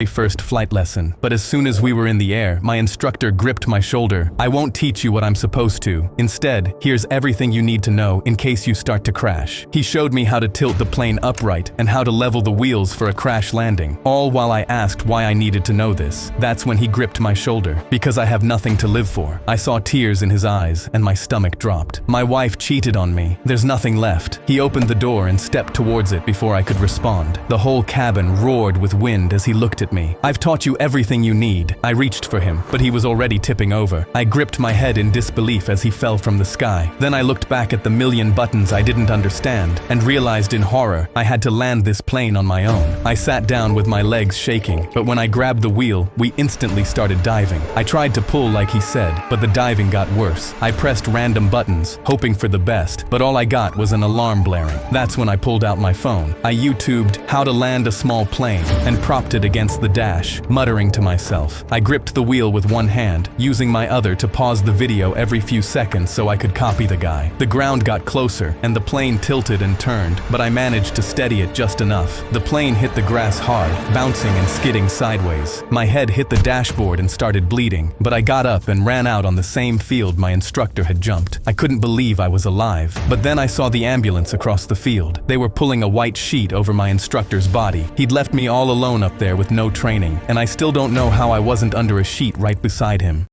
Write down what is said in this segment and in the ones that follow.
first flight lesson, but as soon as we were in the air, my instructor gripped my shoulder. "I won't teach you what I'm supposed to. Instead, here's everything you need to know in case you start to crash." He showed me how to tilt the plane upright and how to level the wheels for a crash landing, all while I asked why I needed to know this. That's when he gripped my shoulder. Because I have nothing to live for. I saw tears in his eyes and my stomach dropped. My wife cheated on me. There's nothing left. He opened the door and stepped towards it before I could respond. The whole cabin roared with wind as he looked at me. "I've taught you everything you need." I reached for him, but he was already tipping over. I gripped my head in disbelief as he fell from the sky. Then I looked back at the million buttons I didn't understand and realized in horror I had to land this plane on my own. I sat down with my legs shaking, but when I grabbed the wheel, we instantly started diving. I tried to pull like he said, but the diving got worse. I pressed random buttons, hoping for the best, but all I got was an alarm blaring. That's when I pulled out my phone. I YouTubed how to land a small plane and propped it against the dash, muttering to myself. I gripped the wheel with one hand, using my other to pause the video every few seconds so I could copy the guy. The ground got closer and the plane tilted and turned, but I managed to steady it just enough. The plane hit the grass hard, bouncing and skidding sideways. My head hit the dashboard and started bleeding, but I got up and ran out on the same field my instructor had jumped. I couldn't believe I was alive. But then I saw the ambulance across the field. They were pulling a white sheet over my instructor's body. He'd left me all alone up there with no training, and I still don't know how I wasn't under a sheet right beside him.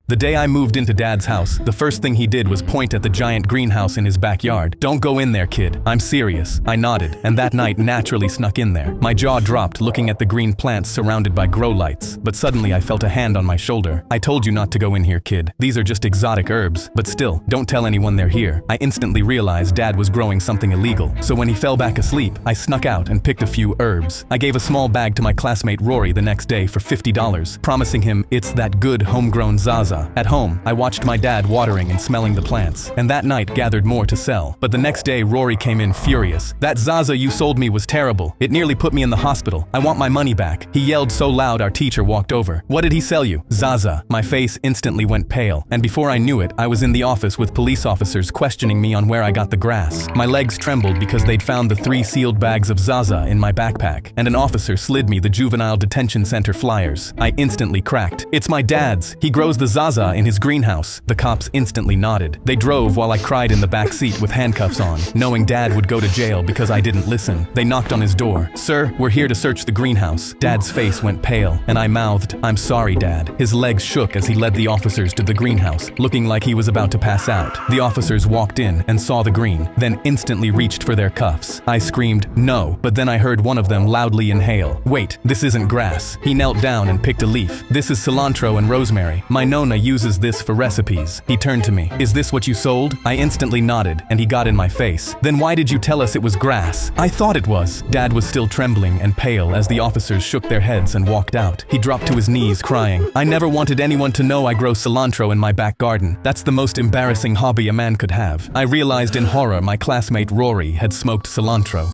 The day I moved into Dad's house, the first thing he did was point at the giant greenhouse in his backyard. "Don't go in there, kid. I'm serious." I nodded, and that night naturally snuck in there. My jaw dropped looking at the green plants surrounded by grow lights, but suddenly I felt a hand on my shoulder. "I told you not to go in here, kid. These are just exotic herbs, but still, don't tell anyone they're here." I instantly realized Dad was growing something illegal, so when he fell back asleep, I snuck out and picked a few herbs. I gave a small bag to my classmate Rory the next day for $50, promising him it's that good homegrown Zaza. At home, I watched my dad watering and smelling the plants, and that night gathered more to sell. But the next day, Rory came in furious. "That Zaza you sold me was terrible. It nearly put me in the hospital. I want my money back." He yelled so loud our teacher walked over. "What did he sell you?" "Zaza." My face instantly went pale, and before I knew it, I was in the office with police officers questioning me on where I got the grass. My legs trembled because they'd found the 3 sealed bags of Zaza in my backpack, and an officer slid me the juvenile detention center flyers. I instantly cracked. "It's my dad's. He grows the Zaza in his greenhouse." The cops instantly nodded. They drove while I cried in the back seat with handcuffs on, knowing Dad would go to jail because I didn't listen. They knocked on his door. "Sir, we're here to search the greenhouse." Dad's face went pale, and I mouthed, "I'm sorry, Dad." His legs shook as he led the officers to the greenhouse, looking like he was about to pass out. The officers walked in and saw the green, then instantly reached for their cuffs. I screamed, "No," but then I heard one of them loudly inhale. "Wait, this isn't grass." He knelt down and picked a leaf. "This is cilantro and rosemary. My nonna uses this for recipes." He turned to me. "Is this what you sold?" I instantly nodded, and he got in my face. "Then why did you tell us it was grass?" "I thought it was." Dad was still trembling and pale as the officers shook their heads and walked out. He dropped to his knees crying. "I never wanted anyone to know I grow cilantro in my back garden. That's the most embarrassing hobby a man could have." I realized in horror my classmate Rory had smoked cilantro.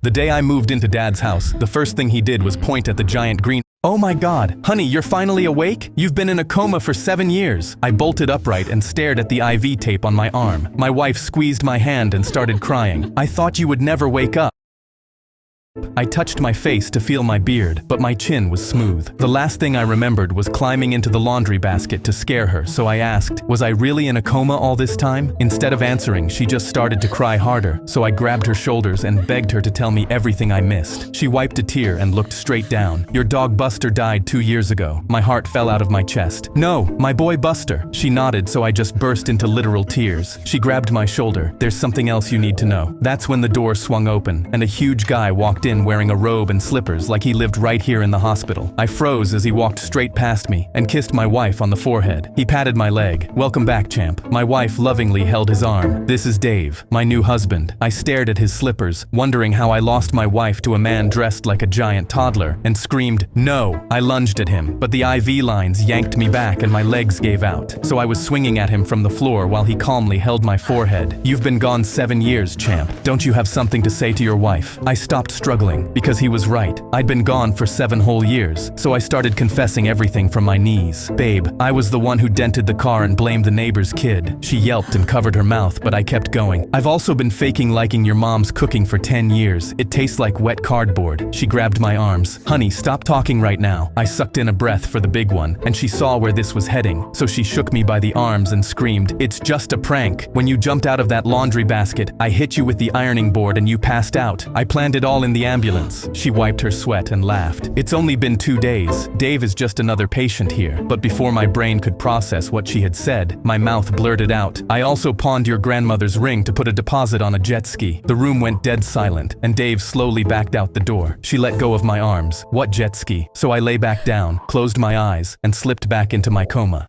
The day I moved into Dad's house, the first thing he did was point at the giant green. "Oh my God, honey, you're finally awake? You've been in a coma for 7 years." I bolted upright and stared at the IV tape on my arm. My wife squeezed my hand and started crying. "I thought you would never wake up." I touched my face to feel my beard, but my chin was smooth. The last thing I remembered was climbing into the laundry basket to scare her, so I asked, "Was I really in a coma all this time?" Instead of answering, she just started to cry harder, so I grabbed her shoulders and begged her to tell me everything I missed. She wiped a tear and looked straight down. "Your dog Buster died 2 years ago." My heart fell out of my chest. "No, my boy Buster." She nodded, so I just burst into literal tears. She grabbed my shoulder. "There's something else you need to know." That's when the door swung open, and a huge guy walked in wearing a robe and slippers like he lived right here in the hospital. I froze as he walked straight past me and kissed my wife on the forehead. He patted my leg. "Welcome back, champ." My wife lovingly held his arm. "This is Dave, my new husband." I stared at his slippers, wondering how I lost my wife to a man dressed like a giant toddler, and screamed, "No!" I lunged at him, but the IV lines yanked me back and my legs gave out, so I was swinging at him from the floor while he calmly held my forehead. "You've been gone 7 years, champ. Don't you have something to say to your wife?" I stopped struggling struggling, because he was right. I'd been gone for 7 whole years, so I started confessing everything from my knees. Babe, I was the one who dented the car and blamed the neighbor's kid. She yelped and covered her mouth, but I kept going. I've also been faking liking your mom's cooking for 10 years. It tastes like wet cardboard. She grabbed my arms. Honey, stop talking right now. I sucked in a breath for the big one, and she saw where this was heading, so she shook me by the arms and screamed, "It's just a prank. When you jumped out of that laundry basket, I hit you with the ironing board and you passed out. I planned it all in the ambulance." She wiped her sweat and laughed. "It's only been 2 days. Dave is just another patient here." But before my brain could process what she had said, my mouth blurted out, "I also pawned your grandmother's ring to put a deposit on a jet ski." The room went dead silent, and Dave slowly backed out the door. She let go of my arms. What jet ski? So I lay back down, closed my eyes, and slipped back into my coma.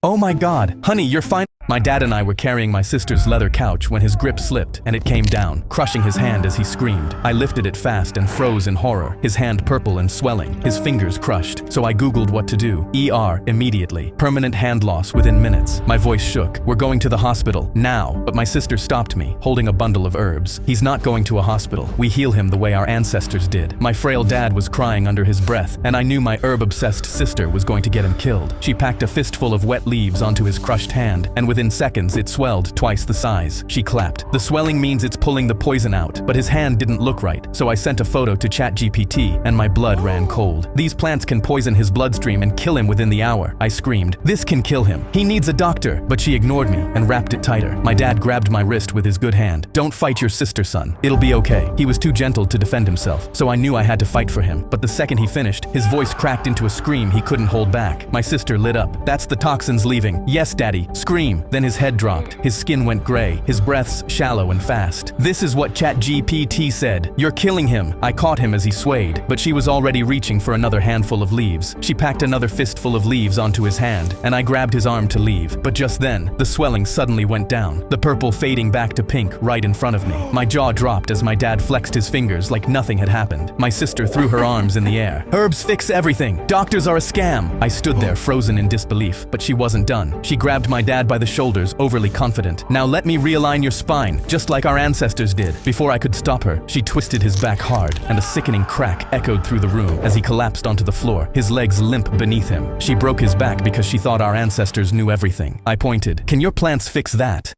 "Oh my God, honey, you're fine." My dad and I were carrying my sister's leather couch when his grip slipped and it came down, crushing his hand as he screamed. I lifted it fast and froze in horror, his hand purple and swelling, his fingers crushed. So I googled what to do. ER immediately. Permanent hand loss within minutes. My voice shook. "We're going to the hospital, now." But my sister stopped me, holding a bundle of herbs. "He's not going to a hospital. We heal him the way our ancestors did." My frail dad was crying under his breath, and I knew my herb-obsessed sister was going to get him killed. She packed a fistful of wet leaves onto his crushed hand, and within seconds it swelled twice the size. She clapped. "The swelling means it's pulling the poison out," but his hand didn't look right, so I sent a photo to ChatGPT, and my blood ran cold. "These plants can poison his bloodstream and kill him within the hour," I screamed. "This can kill him. He needs a doctor." But she ignored me and wrapped it tighter. My dad grabbed my wrist with his good hand. "Don't fight your sister, son. It'll be okay." He was too gentle to defend himself, so I knew I had to fight for him. But the second he finished, his voice cracked into a scream he couldn't hold back. My sister lit up. "That's the toxins leaving." "Yes, Daddy." Scream. Then his head dropped. His skin went gray, his breaths shallow and fast. "This is what ChatGPT said. You're killing him." I caught him as he swayed, but she was already reaching for another handful of leaves. She packed another fistful of leaves onto his hand, and I grabbed his arm to leave. But just then, the swelling suddenly went down, the purple fading back to pink right in front of me. My jaw dropped as my dad flexed his fingers like nothing had happened. My sister threw her arms in the air. "Herbs fix everything. Doctors are a scam." I stood there frozen in disbelief, but she wasn't done. She grabbed my dad by the shoulders, overly confident. "Now let me realign your spine, just like our ancestors did." Before I could stop her, she twisted his back hard, and a sickening crack echoed through the room as he collapsed onto the floor, his legs limp beneath him. She broke his back because she thought our ancestors knew everything. I pointed. "Can your plants fix that?"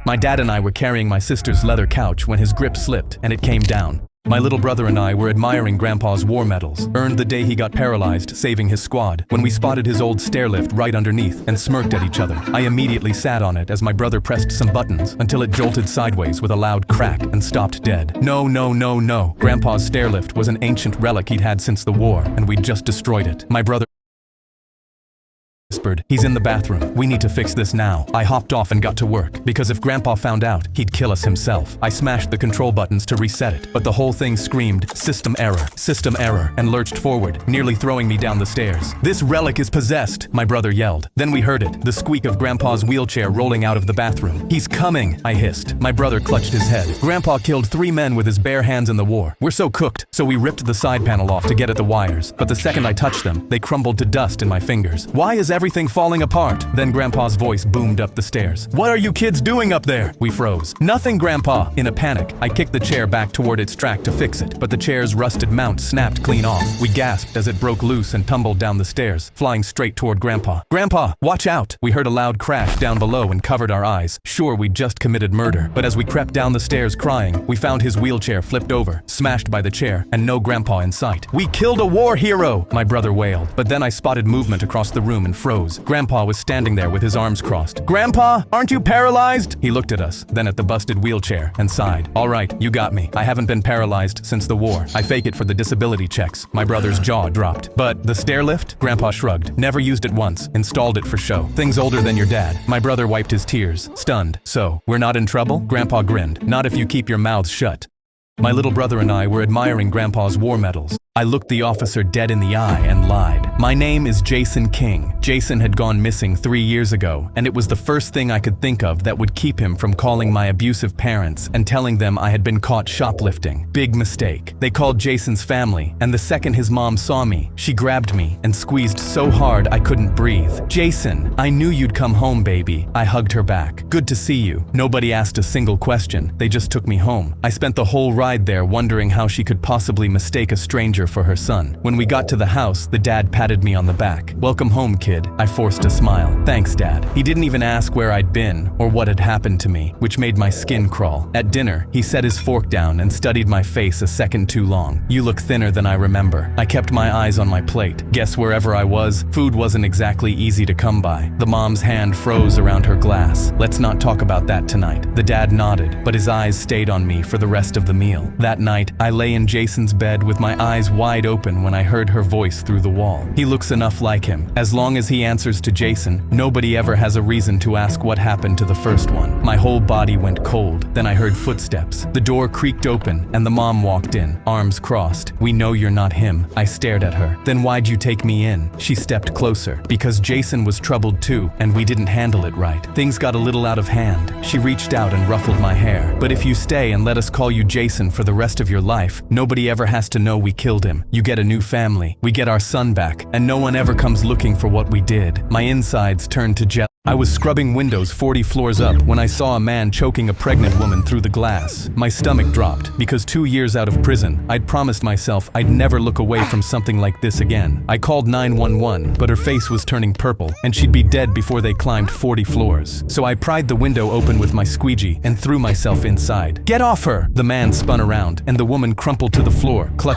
My dad and I were carrying my sister's leather couch when his grip slipped and it came down. My little brother and I were admiring Grandpa's war medals, earned the day he got paralyzed saving his squad, when we spotted his old stairlift right underneath and smirked at each other. I immediately sat on it as my brother pressed some buttons until it jolted sideways with a loud crack and stopped dead. No, no, no, no. Grandpa's stairlift was an ancient relic he'd had since the war, and we'd just destroyed it. My brother whispered, "He's in the bathroom. We need to fix this now." I hopped off and got to work, because if Grandpa found out, he'd kill us himself. I smashed the control buttons to reset it, but the whole thing screamed, system error," and lurched forward, nearly throwing me down the stairs. "This relic is possessed," my brother yelled. Then we heard it, the squeak of Grandpa's wheelchair rolling out of the bathroom. "He's coming," I hissed. My brother clutched his head. "Grandpa killed 3 men with his bare hands in the war. We're so cooked." So we ripped the side panel off to get at the wires, but the second I touched them, they crumbled to dust in my fingers. "Why is everything falling apart?" Then Grandpa's voice boomed up the stairs. "What are you kids doing up there?" We froze. "Nothing, Grandpa." In a panic, I kicked the chair back toward its track to fix it, but the chair's rusted mount snapped clean off. We gasped as it broke loose and tumbled down the stairs, flying straight toward Grandpa. "Grandpa, watch out!" We heard a loud crash down below and covered our eyes, sure we'd just committed murder. But as we crept down the stairs crying, we found his wheelchair flipped over, smashed by the chair, and no Grandpa in sight. "We killed a war hero!" my brother wailed. But then I spotted movement across the room and froze. Grandpa was standing there with his arms crossed. "Grandpa, aren't you paralyzed?" He looked at us, then at the busted wheelchair, and sighed. "All right, you got me. I haven't been paralyzed since the war. I fake it for the disability checks." My brother's jaw dropped. "But the stairlift?" Grandpa shrugged. "Never used it once. Installed it for show. Thing's older than your dad." My brother wiped his tears, stunned. "So, we're not in trouble?" Grandpa grinned. "Not if you keep your mouths shut." My little brother and I were admiring Grandpa's war medals, I looked the officer dead in the eye and lied. My name is Jason King. Jason had gone missing 3 years ago, and it was the first thing I could think of that would keep him from calling my abusive parents and telling them I had been caught shoplifting. Big mistake. They called Jason's family, and the second his mom saw me, she grabbed me and squeezed so hard I couldn't breathe. "Jason, I knew you'd come home, baby." I hugged her back. "Good to see you." Nobody asked a single question. They just took me home. I spent the whole ride there wondering how she could possibly mistake a stranger for her son. When we got to the house, the dad patted me on the back. "Welcome home, kid." I forced a smile. "Thanks, Dad." He didn't even ask where I'd been or what had happened to me, which made my skin crawl. At dinner, he set his fork down and studied my face a second too long. "You look thinner than I remember." I kept my eyes on my plate. Guess wherever I was, food wasn't exactly easy to come by. The mom's hand froze around her glass. "Let's not talk about that tonight." The dad nodded, but his eyes stayed on me for the rest of the meal. That night, I lay in Jason's bed with my eyes wide open when I heard her voice through the wall. He looks enough like him. As long as he answers to Jason, nobody ever has a reason to ask what happened to the first one. My whole body went cold. Then I heard footsteps. The door creaked open and the mom walked in, arms crossed. "We know you're not him." I stared at her. "Then why'd you take me in?" She stepped closer. "Because Jason was troubled too, and we didn't handle it right. Things got a little out of hand." She reached out and ruffled my hair. "But if you stay and let us call you Jason for the rest of your life, nobody ever has to know we killed him. You get a new family, we get our son back, and no one ever comes looking for what we did." My insides turned to jelly. I was scrubbing windows 40 floors up when I saw a man choking a pregnant woman through the glass. My stomach dropped, because 2 years out of prison, I'd promised myself I'd never look away from something like this again. I called 911, but her face was turning purple, and she'd be dead before they climbed 40 floors. So I pried the window open with my squeegee and threw myself inside. "Get off her!" The man spun around, and the woman crumpled to the floor, clutching